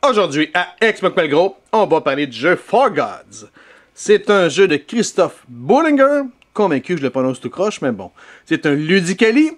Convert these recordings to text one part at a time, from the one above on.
Aujourd'hui, à Xbox Pelgros, on va parler du jeu For Gods. C'est un jeu de Christophe Bollinger, convaincu que je le prononce tout croche, mais bon. C'est un Ludicali,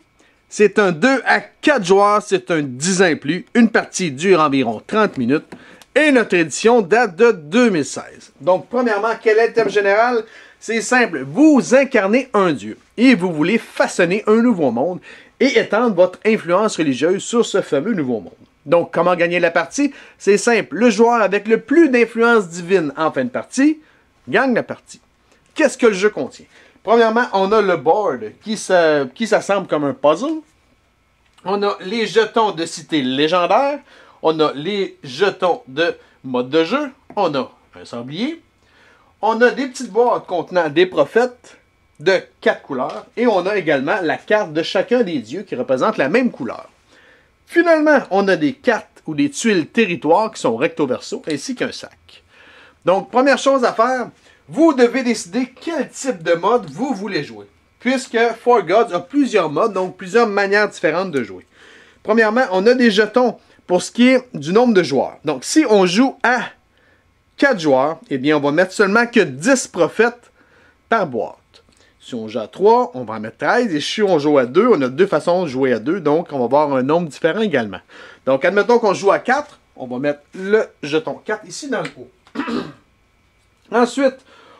c'est un 2 à 4 joueurs, c'est un 10 ans et plus, une partie dure environ 30 minutes, et notre édition date de 2016. Donc, premièrement, quel est le thème général? C'est simple, vous incarnez un dieu, et vous voulez façonner un nouveau monde, et étendre votre influence religieuse sur ce fameux nouveau monde. Donc, comment gagner la partie? C'est simple. Le joueur avec le plus d'influence divine en fin de partie gagne la partie. Qu'est-ce que le jeu contient? Premièrement, on a le board qui s'assemble comme un puzzle. On a les jetons de cité légendaire. On a les jetons de mode de jeu. On a un sablier. On a des petites boîtes contenant des prophètes de 4 couleurs. Et on a également la carte de chacun des dieux qui représente la même couleur. Finalement, on a des cartes ou des tuiles territoires qui sont recto-verso, ainsi qu'un sac. Donc, première chose à faire, vous devez décider quel type de mode vous voulez jouer. Puisque For Gods a plusieurs modes, donc plusieurs manières différentes de jouer. Premièrement, on a des jetons pour ce qui est du nombre de joueurs. Donc, si on joue à 4 joueurs, eh bien, on va mettre seulement que 10 prophètes par boîte. Si on joue à 3, on va en mettre 13. Et si on joue à 2, on a deux façons de jouer à 2. Donc, on va avoir un nombre différent également. Donc, admettons qu'on joue à 4. On va mettre le jeton 4 ici dans le haut. Ensuite,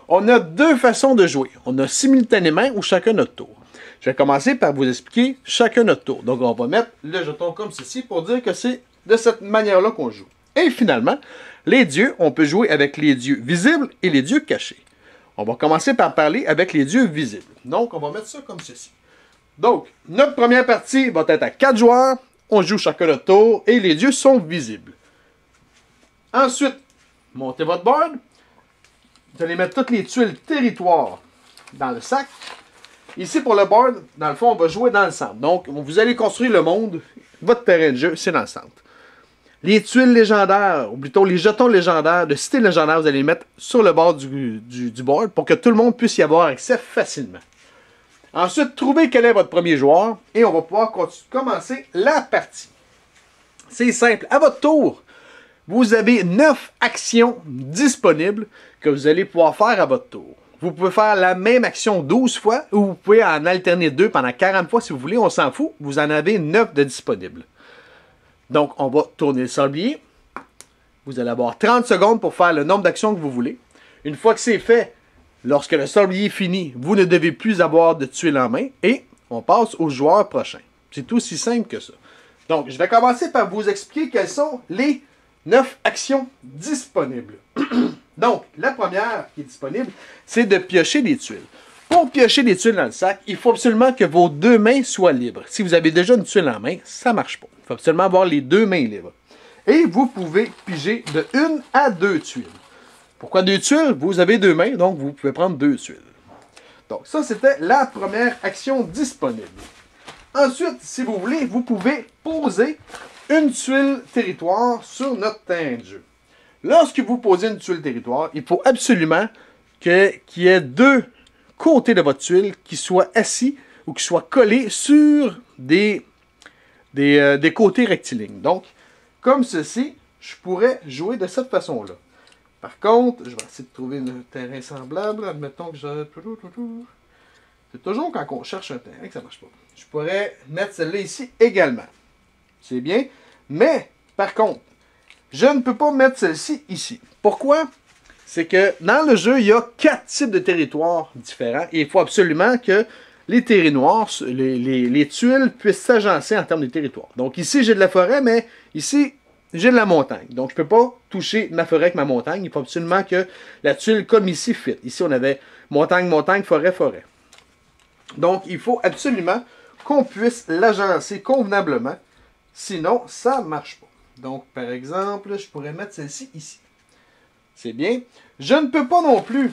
on a deux façons de jouer. On a simultanément ou chacun notre tour. Je vais commencer par vous expliquer chacun notre tour. Donc, on va mettre le jeton comme ceci pour dire que c'est de cette manière-là qu'on joue. Et finalement, les dieux, on peut jouer avec les dieux visibles et les dieux cachés. On va commencer par parler avec les dieux visibles. Donc, on va mettre ça comme ceci. Donc, notre première partie va être à 4 joueurs. On joue chacun notre tour et les dieux sont visibles. Ensuite, montez votre board. Vous allez mettre toutes les tuiles territoires dans le sac. Ici, pour le board, dans le fond, on va jouer dans le centre. Donc, vous allez construire le monde. Votre terrain de jeu, c'est dans le centre. Les tuiles légendaires, ou plutôt les jetons légendaires de cité légendaire, vous allez les mettre sur le bord du board pour que tout le monde puisse y avoir accès facilement. Ensuite, trouvez quel est votre premier joueur et on va pouvoir commencer la partie. C'est simple. À votre tour, vous avez 9 actions disponibles que vous allez pouvoir faire à votre tour. Vous pouvez faire la même action 12 fois ou vous pouvez en alterner 2 pendant 40 fois si vous voulez. On s'en fout. Vous en avez 9 de disponibles. Donc, on va tourner le sablier. Vous allez avoir 30 secondes pour faire le nombre d'actions que vous voulez. Une fois que c'est fait, lorsque le sablier est fini, vous ne devez plus avoir de tuiles en main et on passe au joueur prochain. C'est aussi simple que ça. Donc, je vais commencer par vous expliquer quelles sont les 9 actions disponibles. Donc, la première qui est disponible, c'est de piocher des tuiles. Pour piocher des tuiles dans le sac, il faut absolument que vos deux mains soient libres. Si vous avez déjà une tuile en main, ça ne marche pas. Il faut absolument avoir les deux mains libres. Et vous pouvez piger de 1 à 2 tuiles. Pourquoi 2 tuiles? Vous avez deux mains, donc vous pouvez prendre 2 tuiles. Donc ça, c'était la première action disponible. Ensuite, si vous voulez, vous pouvez poser une tuile territoire sur notre terrain de jeu. Lorsque vous posez une tuile territoire, il faut absolument qu'il y ait 2 côté de votre tuile qui soit assis ou qui soit collé sur des côtés rectilignes. Donc, comme ceci, je pourrais jouer de cette façon-là. Par contre, je vais essayer de trouver un terrain semblable. Admettons que je... C'est toujours quand on cherche un terrain que ça ne marche pas. Je pourrais mettre celle-là ici également. C'est bien. Mais, par contre, je ne peux pas mettre celle-ci ici. Pourquoi? C'est que dans le jeu, il y a 4 types de territoires différents et il faut absolument que les territoires, les tuiles puissent s'agencer en termes de territoire. Donc ici, j'ai de la forêt, mais ici, j'ai de la montagne. Donc je ne peux pas toucher ma forêt avec ma montagne. Il faut absolument que la tuile, comme ici, fit. Ici, on avait montagne, montagne, forêt, forêt. Donc il faut absolument qu'on puisse l'agencer convenablement. Sinon, ça ne marche pas. Donc, par exemple, je pourrais mettre celle-ci ici. C'est bien. Je ne peux pas non plus.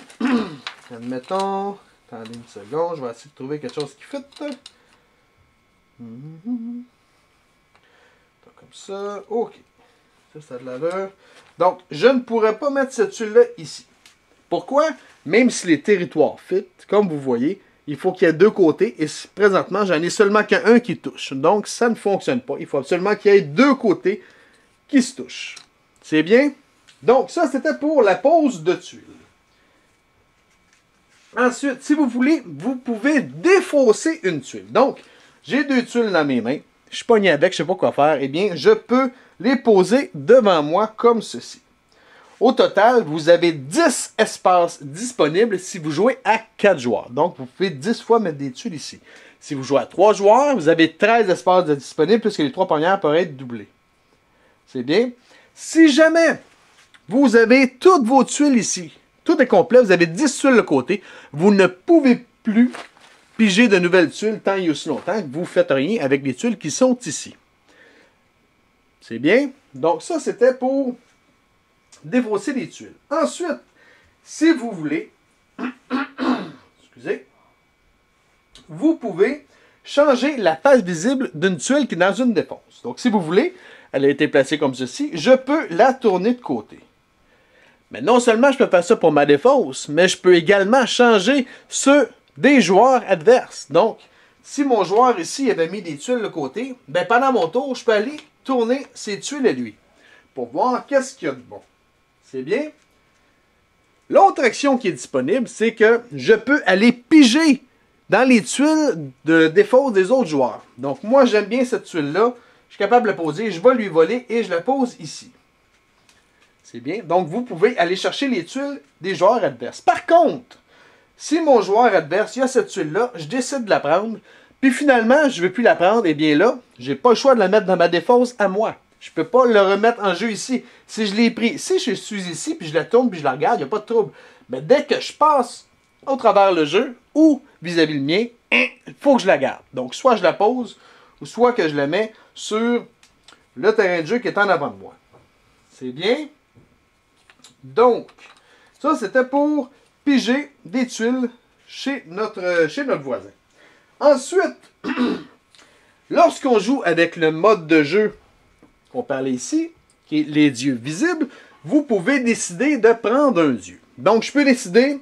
Admettons. Attendez une seconde. Je vais essayer de trouver quelque chose qui fit. Comme ça. OK. Ça a de l'allure. Donc, je ne pourrais pas mettre cette tuile-là ici. Pourquoi? Même si les territoires fit, comme vous voyez, il faut qu'il y ait 2 côtés. Et présentement, j'en ai seulement qu'un qui touche. Donc, ça ne fonctionne pas. Il faut absolument qu'il y ait 2 côtés qui se touchent. C'est bien? Donc, ça, c'était pour la pose de tuiles. Ensuite, si vous voulez, vous pouvez défausser une tuile. Donc, j'ai 2 tuiles dans mes mains. Je suis pogné avec, je ne sais pas quoi faire. Eh bien, je peux les poser devant moi comme ceci. Au total, vous avez 10 espaces disponibles si vous jouez à 4 joueurs. Donc, vous pouvez 10 fois mettre des tuiles ici. Si vous jouez à 3 joueurs, vous avez 13 espaces disponibles puisque les 3 premières peuvent être doublées. C'est bien. Si jamais vous avez toutes vos tuiles ici, tout est complet, vous avez 10 tuiles de côté, vous ne pouvez plus piger de nouvelles tuiles tant et aussi longtemps que vous ne faites rien avec les tuiles qui sont ici. C'est bien. Donc ça, c'était pour défausser les tuiles. Ensuite, si vous voulez, excusez, vous pouvez changer la face visible d'une tuile qui est dans une défausse. Donc si vous voulez, elle a été placée comme ceci, je peux la tourner de côté. Mais non seulement je peux faire ça pour ma défausse, mais je peux également changer ceux des joueurs adverses. Donc, si mon joueur ici avait mis des tuiles de côté, ben pendant mon tour, je peux aller tourner ces tuiles à lui pour voir qu'est-ce qu'il y a de bon. C'est bien? L'autre action qui est disponible, c'est que je peux aller piger dans les tuiles de défaut des autres joueurs. Donc, moi, j'aime bien cette tuile-là. Je suis capable de la poser, je vais lui voler et je la pose ici. C'est bien. Donc, vous pouvez aller chercher les tuiles des joueurs adverses. Par contre, si mon joueur adverse, il a cette tuile-là, je décide de la prendre, puis finalement, je ne veux plus la prendre, et bien là, je n'ai pas le choix de la mettre dans ma défausse à moi. Je ne peux pas le remettre en jeu ici. Si je l'ai pris, si je suis ici, puis je la tourne, puis je la regarde, il n'y a pas de trouble. Mais dès que je passe au travers le jeu, ou vis-à-vis le mien, il faut que je la garde. Donc, soit je la pose, ou soit que je la mets sur le terrain de jeu qui est en avant de moi. C'est bien? Donc, ça, c'était pour piger des tuiles chez notre voisin. Ensuite, lorsqu'on joue avec le mode de jeu qu'on parlait ici, qui est les dieux visibles, vous pouvez décider de prendre un dieu. Donc, je peux décider,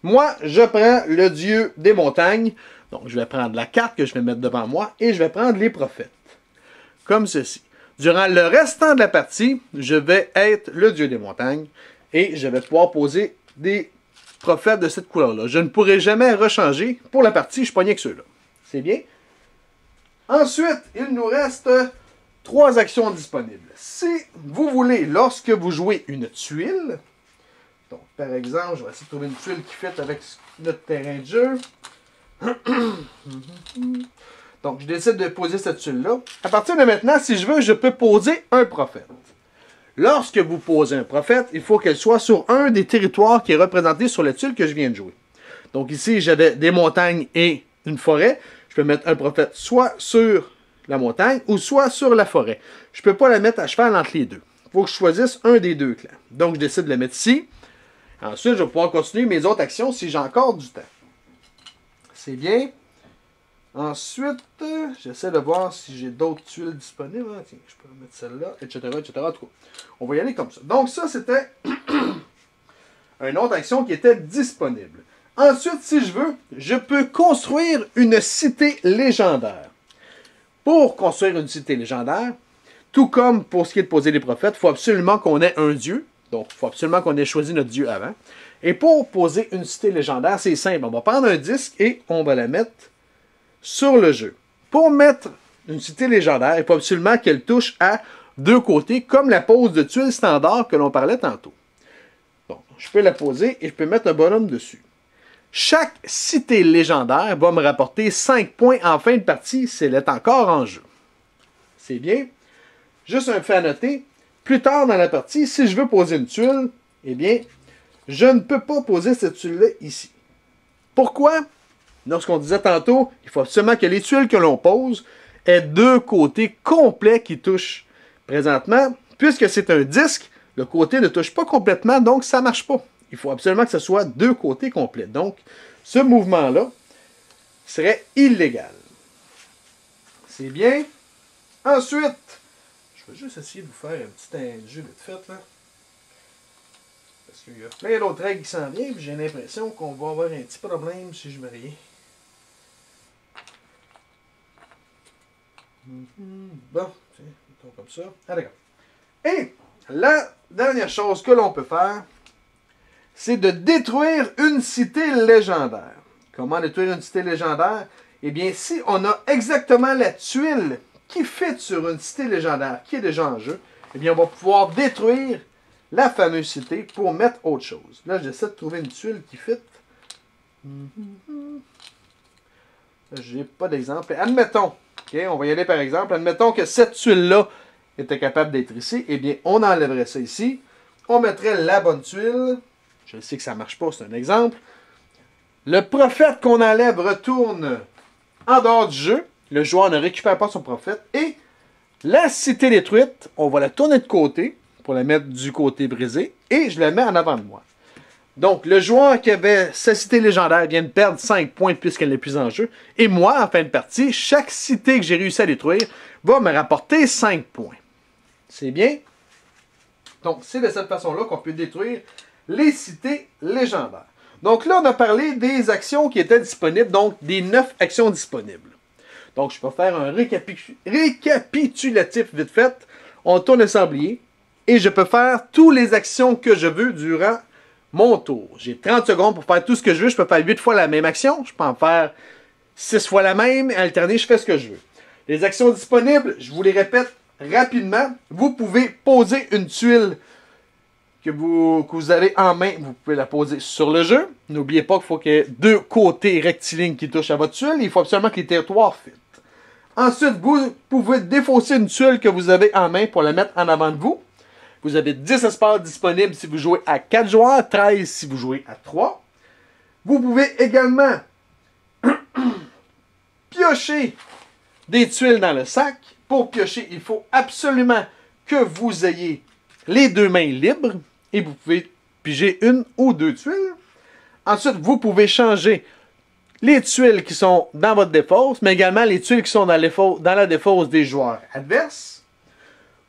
moi, je prends le dieu des montagnes. Donc, je vais prendre la carte que je vais mettre devant moi et je vais prendre les prophètes. Comme ceci. Durant le restant de la partie, je vais être le dieu des montagnes et je vais pouvoir poser des prophètes de cette couleur-là. Je ne pourrai jamais rechanger. Pour la partie, je suis pogné avec ceux-là. C'est bien. Ensuite, il nous reste 3 actions disponibles. Si vous voulez, lorsque vous jouez une tuile, donc par exemple, je vais essayer de trouver une tuile qui fit avec notre terrain de jeu. Donc, je décide de poser cette tuile-là. À partir de maintenant, si je veux, je peux poser un prophète. Lorsque vous posez un prophète, il faut qu'elle soit sur un des territoires qui est représenté sur la tuile que je viens de jouer. Donc ici, j'avais des montagnes et une forêt. Je peux mettre un prophète soit sur la montagne ou soit sur la forêt. Je ne peux pas la mettre à cheval entre les deux. Il faut que je choisisse un des deux clans. Donc, je décide de la mettre ici. Ensuite, je vais pouvoir continuer mes autres actions si j'ai encore du temps. C'est bien. Ensuite, j'essaie de voir si j'ai d'autres tuiles disponibles. Tiens, je peux mettre celle-là, etc., etc. En tout cas, on va y aller comme ça. Donc ça, c'était une autre action qui était disponible. Ensuite, si je veux, je peux construire une cité légendaire. Pour construire une cité légendaire, tout comme pour ce qui est de poser les prophètes, il faut absolument qu'on ait un dieu. Donc, il faut absolument qu'on ait choisi notre dieu avant. Et pour poser une cité légendaire, c'est simple. On va prendre un disque et on va la mettre sur le jeu. Pour mettre une cité légendaire, il faut absolument qu'elle touche à 2 côtés, comme la pose de tuile standard que l'on parlait tantôt. Donc, je peux la poser et je peux mettre un bonhomme dessus. Chaque cité légendaire va me rapporter 5 points en fin de partie si elle est encore en jeu. C'est bien. Juste un fait à noter, plus tard dans la partie, si je veux poser une tuile, eh bien, je ne peux pas poser cette tuile-là ici. Pourquoi? Lorsqu'on disait tantôt, il faut absolument que les tuiles que l'on pose aient 2 côtés complets qui touchent. Présentement, puisque c'est un disque, le côté ne touche pas complètement, donc ça ne marche pas. Il faut absolument que ce soit 2 côtés complets. Donc, ce mouvement-là serait illégal. C'est bien. Ensuite, je vais juste essayer de vous faire un petit jeu vite fait, là. Parce qu'il y a plein d'autres règles qui s'en viennent, j'ai l'impression qu'on va avoir un petit problème si je me rien. Bon, mettons comme ça. Ah, d'accord. Et la dernière chose que l'on peut faire, c'est de détruire une cité légendaire. Comment détruire une cité légendaire? Eh bien, si on a exactement la tuile qui fit sur une cité légendaire qui est déjà en jeu, eh bien, on va pouvoir détruire la fameuse cité pour mettre autre chose. Là, j'essaie de trouver une tuile qui fit. Je n'ai pas d'exemple. Admettons, okay, on va y aller par exemple, admettons que cette tuile-là était capable d'être ici, eh bien, on enlèverait ça ici. On mettrait la bonne tuile. Je sais que ça ne marche pas, c'est un exemple. Le prophète qu'on enlève retourne en dehors du jeu. Le joueur ne récupère pas son prophète. Et la cité détruite, on va la tourner de côté pour la mettre du côté brisé. Et je la mets en avant de moi. Donc, le joueur qui avait sa cité légendaire vient de perdre 5 points puisqu'elle n'est plus en jeu. Et moi, en fin de partie, chaque cité que j'ai réussi à détruire va me rapporter 5 points. C'est bien? Donc, c'est de cette façon-là qu'on peut détruire les cités légendaires. Donc là, on a parlé des actions qui étaient disponibles, donc des 9 actions disponibles. Donc, je peux faire un récapitulatif vite fait. On tourne le sablier et je peux faire toutes les actions que je veux durant mon tour. J'ai 30 secondes pour faire tout ce que je veux. Je peux faire 8 fois la même action. Je peux en faire 6 fois la même. Alterner, je fais ce que je veux. Les actions disponibles, je vous les répète rapidement. Vous pouvez poser une tuile que vous avez en main. Vous pouvez la poser sur le jeu. N'oubliez pas qu'il faut qu'il y ait 2 côtés rectilignes qui touchent à votre tuile. Il faut absolument que les territoires fit. Ensuite, vous pouvez défausser une tuile que vous avez en main pour la mettre en avant de vous. Vous avez 10 espaces disponibles si vous jouez à 4 joueurs, 13 si vous jouez à 3. Vous pouvez également piocher des tuiles dans le sac. Pour piocher, il faut absolument que vous ayez les 2 mains libres et vous pouvez piger 1 ou 2 tuiles. Ensuite, vous pouvez changer les tuiles qui sont dans votre défausse, mais également les tuiles qui sont dans la défausse des joueurs adverses.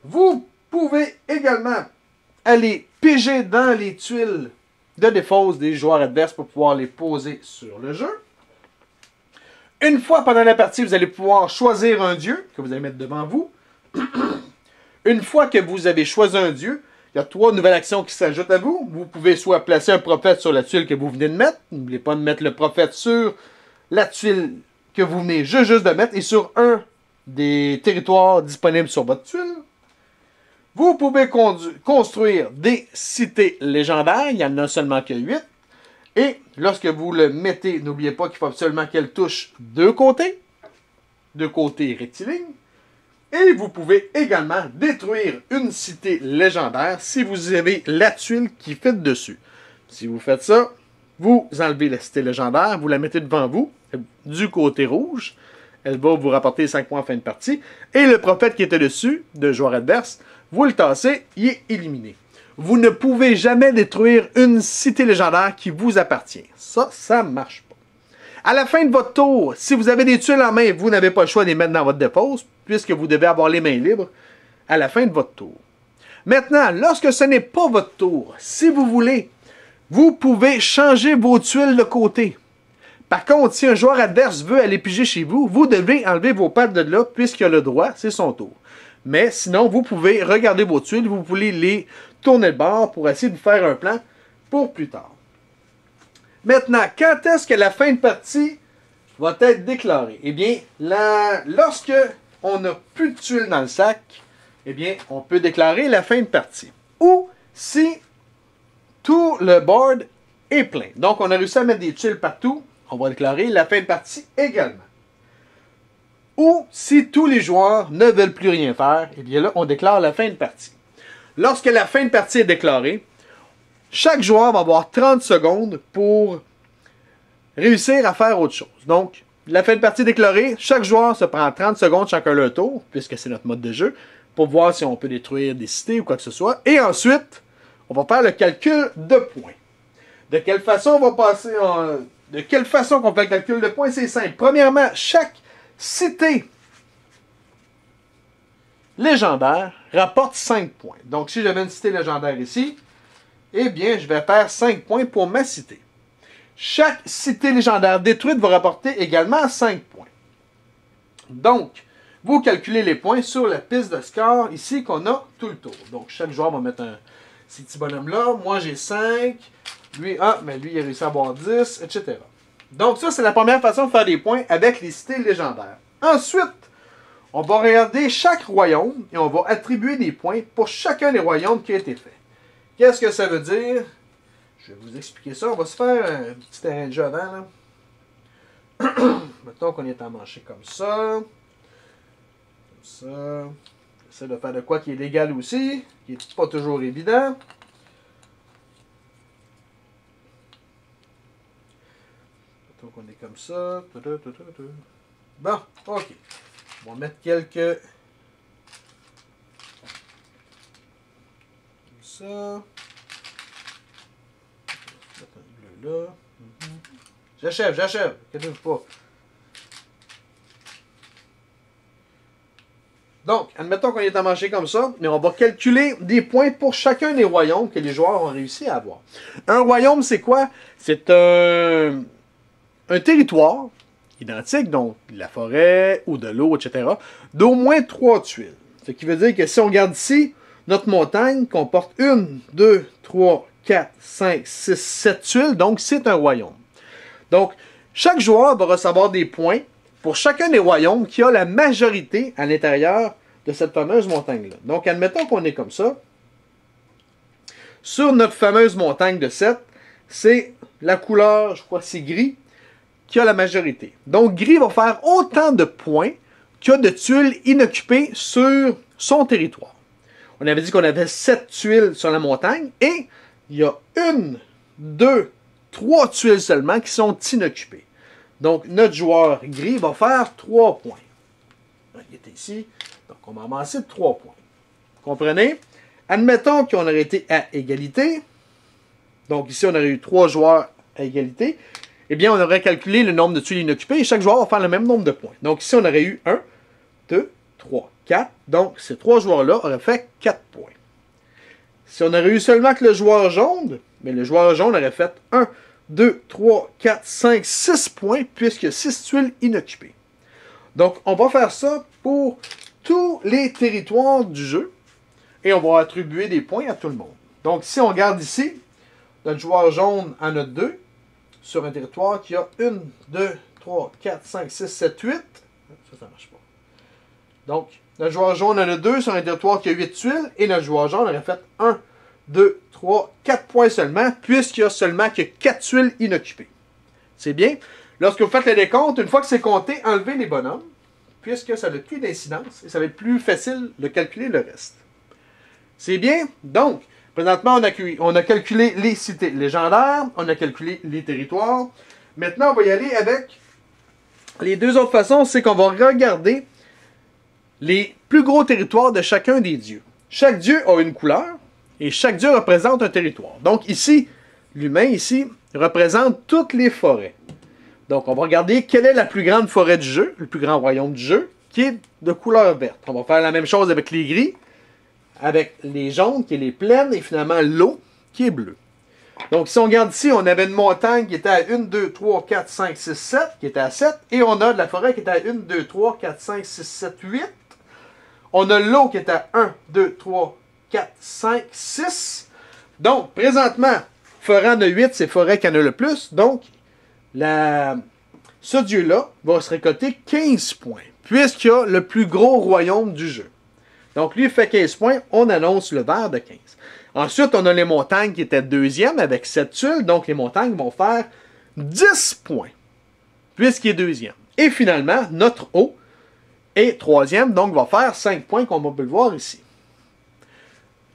Vous pouvez également aller piger dans les tuiles de défausse des joueurs adverses pour pouvoir les poser sur le jeu. Une fois pendant la partie, vous allez pouvoir choisir un dieu que vous allez mettre devant vous. Une fois que vous avez choisi un dieu, il y a 3 nouvelles actions qui s'ajoutent à vous. Vous pouvez soit placer un prophète sur la tuile que vous venez de mettre. N'oubliez pas de mettre le prophète sur la tuile que vous venez juste de mettre et sur un des territoires disponibles sur votre tuile. Vous pouvez construire des cités légendaires. Il n'y en a seulement que 8. Et lorsque vous le mettez, n'oubliez pas qu'il faut absolument qu'elle touche 2 côtés. 2 côtés rectilignes. Et vous pouvez également détruire une cité légendaire si vous avez la tuile qui fit dessus. Si vous faites ça, vous enlevez la cité légendaire, vous la mettez devant vous, du côté rouge. Elle va vous rapporter 5 points en fin de partie. Et le prophète qui était dessus, de joueur adverse, vous le tassez, il est éliminé. Vous ne pouvez jamais détruire une cité légendaire qui vous appartient. Ça ne marche pas. À la fin de votre tour, si vous avez des tuiles en main, vous n'avez pas le choix de les mettre dans votre défausse, puisque vous devez avoir les mains libres à la fin de votre tour. Maintenant, lorsque ce n'est pas votre tour, si vous voulez, vous pouvez changer vos tuiles de côté. Par contre, si un joueur adverse veut aller piger chez vous, vous devez enlever vos pattes de là, puisqu'il a le droit, c'est son tour. Mais sinon, vous pouvez regarder vos tuiles, vous pouvez les tourner de bord pour essayer de vous faire un plan pour plus tard. Maintenant, quand est-ce que la fin de partie va être déclarée? Eh bien, lorsque on n'a plus de tuiles dans le sac, eh bien, on peut déclarer la fin de partie. Ou si tout le board est plein. Donc, on a réussi à mettre des tuiles partout, on va déclarer la fin de partie également. Ou si tous les joueurs ne veulent plus rien faire, eh bien là, on déclare la fin de partie. Lorsque la fin de partie est déclarée, chaque joueur va avoir 30 secondes pour réussir à faire autre chose. Donc, la fin de partie déclarée, chaque joueur se prend 30 secondes chacun leur tour, puisque c'est notre mode de jeu, pour voir si on peut détruire des cités ou quoi que ce soit. Et ensuite, on va faire le calcul de points. De quelle façon on va passer de quelle façon qu'on fait le calcul de points? C'est simple. Premièrement, chaque cité légendaire rapporte 5 points. Donc, si j'avais une cité légendaire ici, eh bien, je vais faire 5 points pour ma cité. Chaque cité légendaire détruite va rapporter également 5 points. Donc, vous calculez les points sur la piste de score ici qu'on a tout le tour. Donc, chaque joueur va mettre un ces petits bonhommes-là. Moi, j'ai 5. Lui, mais lui, il a réussi à avoir 10, etc. Donc, ça, c'est la première façon de faire des points avec les cités légendaires. Ensuite, on va regarder chaque royaume et on va attribuer des points pour chacun des royaumes qui a été fait. Qu'est-ce que ça veut dire? Je vais vous expliquer ça. On va se faire un petit terrain de jeu avant, là. Mettons qu'on est à mancher comme ça. Comme ça. J'essaie de faire de quoi qui est légal aussi, qui n'est pas toujours évident. Mettons qu'on est comme ça. Bon, ok. On va mettre quelques... Comme ça. On va mettre un bleu là. J'achève. Inquiétez-vous pas. Donc, admettons qu'on est à manger comme ça, mais on va calculer des points pour chacun des royaumes que les joueurs ont réussi à avoir. Un royaume, c'est quoi? C'est un territoire identique, donc de la forêt ou de l'eau, etc., d'au moins 3 tuiles. Ce qui veut dire que si on regarde ici, notre montagne comporte 1, 2, 3, 4, 5, 6, 7 tuiles, donc c'est un royaume. Donc, chaque joueur va recevoir des points pour chacun des royaumes qui a la majorité à l'intérieur de cette fameuse montagne-là. Donc, admettons qu'on est comme ça. Sur notre fameuse montagne de 7, c'est la couleur, je crois que c'est gris, qui a la majorité. Donc, gris va faire autant de points qu'il y a de tuiles inoccupées sur son territoire. On avait dit qu'on avait 7 tuiles sur la montagne et il y a 1, 2, 3 tuiles seulement qui sont inoccupées. Donc, notre joueur gris va faire 3 points. Il était ici. Donc, on va amasser de 3 points. Comprenez? Admettons qu'on aurait été à égalité. Donc, ici, on aurait eu 3 joueurs à égalité. Eh bien, on aurait calculé le nombre de tuiles inoccupées et chaque joueur va faire le même nombre de points. Donc, ici, on aurait eu 1, 2, 3, 4. Donc, ces 3 joueurs-là auraient fait 4 points. Si on aurait eu seulement que le joueur jaune, mais le joueur jaune aurait fait 1, 2, 3, 4, 5, 6 points, puisqu'il y a 6 tuiles inoccupées. Donc, on va faire ça pour tous les territoires du jeu, et on va attribuer des points à tout le monde. Donc, si on regarde ici, notre joueur jaune en a 2, sur un territoire qui a 1, 2, 3, 4, 5, 6, 7, 8. Ça marche pas. Donc, notre joueur jaune en a 2 sur un territoire qui a 8 tuiles, et notre joueur jaune aurait fait 1, 2, 3, 4 points seulement, puisqu'il y a seulement que 4 tuiles inoccupées. C'est bien. Lorsque vous faites le décompte, une fois que c'est compté, enlevez les bonhommes, puisque ça n'a plus d'incidence, et ça va être plus facile de calculer le reste. C'est bien. Donc, présentement, on a calculé les cités légendaires, on a calculé les territoires. Maintenant, on va y aller avec les deux autres façons, c'est qu'on va regarder les plus gros territoires de chacun des dieux. Chaque dieu a une couleur, et chaque dieu représente un territoire. Donc ici, l'humain ici représente toutes les forêts. Donc on va regarder quelle est la plus grande forêt du jeu, le plus grand royaume du jeu, qui est de couleur verte. On va faire la même chose avec les gris, avec les jaunes, qui est les plaines, et finalement l'eau, qui est bleue. Donc si on regarde ici, on avait une montagne qui était à 1, 2, 3, 4, 5, 6, 7, qui était à 7, et on a de la forêt qui était à 1, 2, 3, 4, 5, 6, 7, 8. On a l'eau qui est à 1, 2, 3, 4, 5, 6. Donc, présentement, forêt en a 8, c'est forêt qui en a le plus. Donc, ce dieu-là va se récolter 15 points, puisqu'il a le plus gros royaume du jeu. Donc, lui, il fait 15 points, on annonce le vert de 15. Ensuite, on a les montagnes qui étaient deuxième avec 7 tuiles. Donc, les montagnes vont faire 10 points, puisqu'il est deuxième. Et finalement, notre eau est troisième, donc va faire 5 points, comme on peut le voir ici.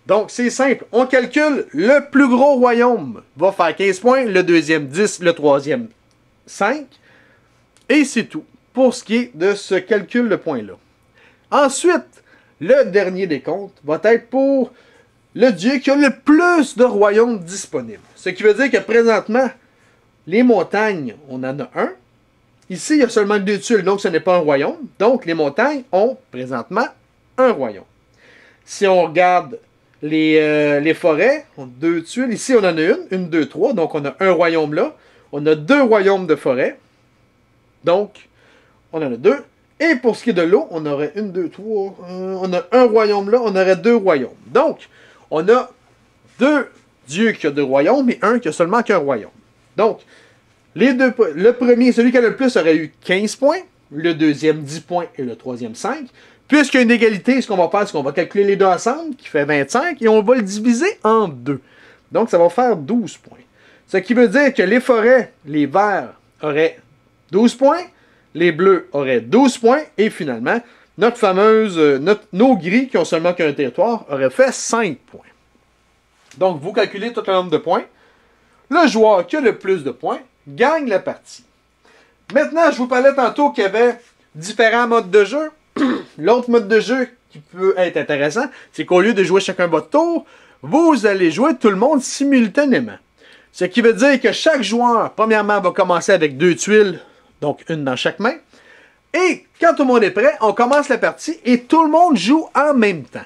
Donc, c'est simple. On calcule le plus gros royaume va faire 15 points, le deuxième 10, le troisième 5. Et c'est tout pour ce qui est de ce calcul de points-là. Ensuite, le dernier décompte va être pour le dieu qui a le plus de royaumes disponibles. Ce qui veut dire que présentement, les montagnes, on en a un. Ici, il y a seulement 2 tuiles, donc ce n'est pas un royaume. Donc, les montagnes ont présentement un royaume. Si on regarde les forêts, on a 2 tuiles. Ici, on en a une, 2, 3. Donc, on a un royaume là. On a 2 royaumes de forêt. Donc, on en a 2. Et pour ce qui est de l'eau, on aurait 1, 2, 3. On a un royaume là, on aurait 2 royaumes. Donc, on a 2 dieux qui ont 2 royaumes et un qui a seulement qu'un royaume. Donc, le premier, celui qui a le plus, aurait eu 15 points, le deuxième 10 points et le troisième 5. Puisqu'il y a une égalité, ce qu'on va faire, c'est qu'on va calculer les deux ensemble, qui fait 25, et on va le diviser en 2. Donc, ça va faire 12 points. Ce qui veut dire que les forêts, les verts, auraient 12 points, les bleus auraient 12 points, et finalement, nos gris, qui ont seulement qu'un territoire, auraient fait 5 points. Donc, vous calculez tout le nombre de points. Le joueur qui a le plus de points gagne la partie. Maintenant, je vous parlais tantôt qu'il y avait différents modes de jeu. L'autre mode de jeu qui peut être intéressant, c'est qu'au lieu de jouer chacun votre tour, vous allez jouer tout le monde simultanément. Ce qui veut dire que chaque joueur, premièrement, va commencer avec 2 tuiles, donc une dans chaque main. Et quand tout le monde est prêt, on commence la partie et tout le monde joue en même temps.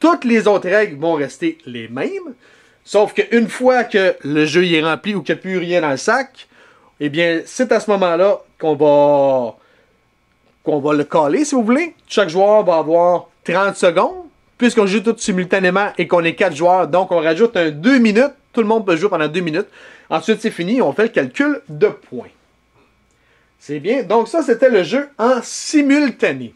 Toutes les autres règles vont rester les mêmes, sauf qu'une fois que le jeu est rempli ou qu'il n'y a plus rien dans le sac, eh bien, c'est à ce moment-là qu'on va le caler, si vous voulez. Chaque joueur va avoir 30 secondes, puisqu'on joue tous simultanément et qu'on est 4 joueurs, donc on rajoute 2 minutes. Tout le monde peut jouer pendant 2 minutes. Ensuite, c'est fini, on fait le calcul de points. C'est bien. Donc ça, c'était le jeu en simultané.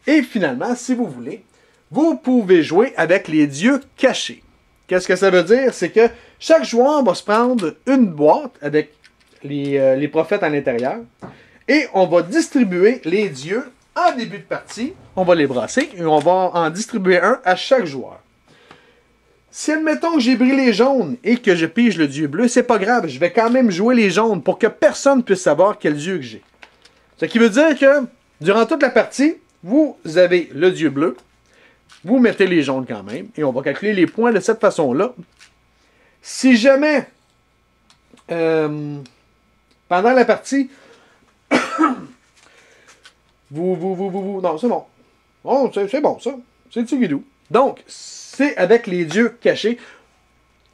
Et finalement, si vous voulez, vous pouvez jouer avec les dieux cachés. Qu'est-ce que ça veut dire? C'est que chaque joueur va se prendre une boîte avec les prophètes à l'intérieur. Et on va distribuer les dieux en début de partie. On va les brasser et on va en distribuer un à chaque joueur. Si admettons que j'ai pris les jaunes et que je pige le dieu bleu, c'est pas grave. Je vais quand même jouer les jaunes pour que personne ne puisse savoir quel dieu que j'ai. Ce qui veut dire que durant toute la partie, vous avez le dieu bleu. Vous mettez les jaunes quand même. Et on va calculer les points de cette façon-là. Si jamais, pendant la partie, non, c'est bon. Oh, c'est bon, ça. C'est tigidou. Donc, c'est avec les dieux cachés.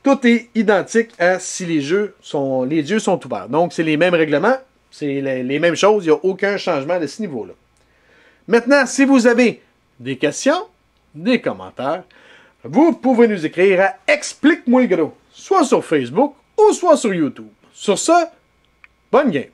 Tout est identique à si les dieux sont ouverts. Donc, c'est les mêmes règlements. C'est les mêmes choses. Il n'y a aucun changement de ce niveau-là. Maintenant, si vous avez des questions, des commentaires, vous pouvez nous écrire à Explique-moi le gros, soit sur Facebook ou soit sur YouTube. Sur ce, bonne game!